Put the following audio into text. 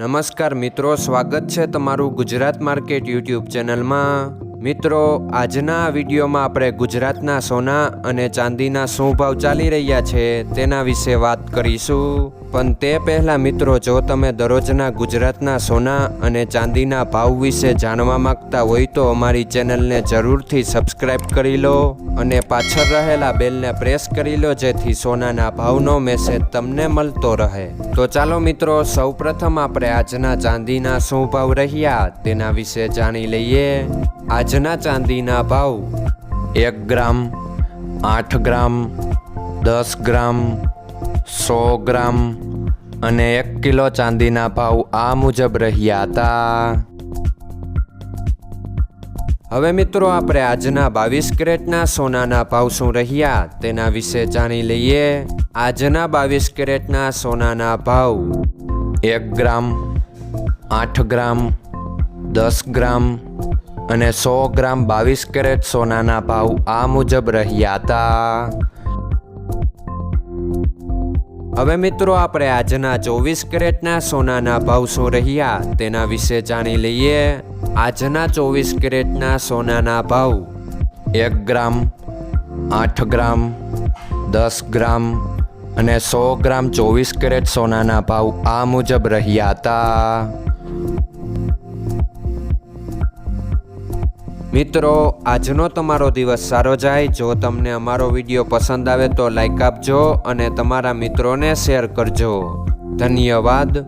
નમસ્કાર મિત્રો, સ્વાગત છે તમારું ગુજરાત માર્કેટ યુટ્યુબ ચેનલમાં। મિત્રો, આજના વિડીયોમાં આપણે ગુજરાતના સોના અને ચાંદીના શું ભાવ ચાલી રહ્યા છે તેના વિશે વાત કરીશું। પણ તે પહેલાં મિત્રો, જો તમે દરરોજના ગુજરાતના સોના અને ચાંદીના ભાવ વિશે જાણવા માંગતા હોય તો અમારી ચેનલને જરૂરથી સબસ્ક્રાઈબ કરી લો અને પાછળ રહેલા બેલને પ્રેસ કરી લો, જેથી સોનાના ભાવનો મેસેજ તમને મળતો રહે। તો ચાલો મિત્રો, સૌપ્રથમ આપણે આજના ચાંદીના શું ભાવ રહ્યા તેના વિશે જાણી લઈએ। આજના ચાંદીના ભાવ 1 ગ્રામ, 8 ગ્રામ, 10 ગ્રામ, 100 ગ્રામ અને 1 કિલો ચાંદીના ભાવ આ મુજબ રહ્યા હતા। હવે મિત્રો, આપણે આજના 22 કેરેટના સોનાના ભાવ શું રહ્યા તેના વિશે જાણી લઈએ। આજના 22 કેરેટના સોનાના ભાવ 1 ગ્રામ, 8 ગ્રામ, 10 ગ્રામ અને 100 ગ્રામ 22 કેરેટ સોનાના ભાવ આ મુજબ રહ્યા હતા। હવે મિત્રો, આપણે આજના 24 કેરેટના સોનાના ભાવ શું રહ્યા તેના વિશે જાણી લઈએ। આજના 24 કેરેટના સોનાના ભાવ 1 ગ્રામ, 8 ગ્રામ, 10 ગ્રામ અને 100 ગ્રામ 24 કેરેટ સોનાના ભાવ આ મુજબ રહ્યા હતા। મિત્રો, આજનો તમારો દિવસ સારો જાય। જો તમને અમારો વિડીયો પસંદ આવે તો લાઈક આપજો અને તમારા મિત્રોને શેર કરજો। ધન્યવાદ।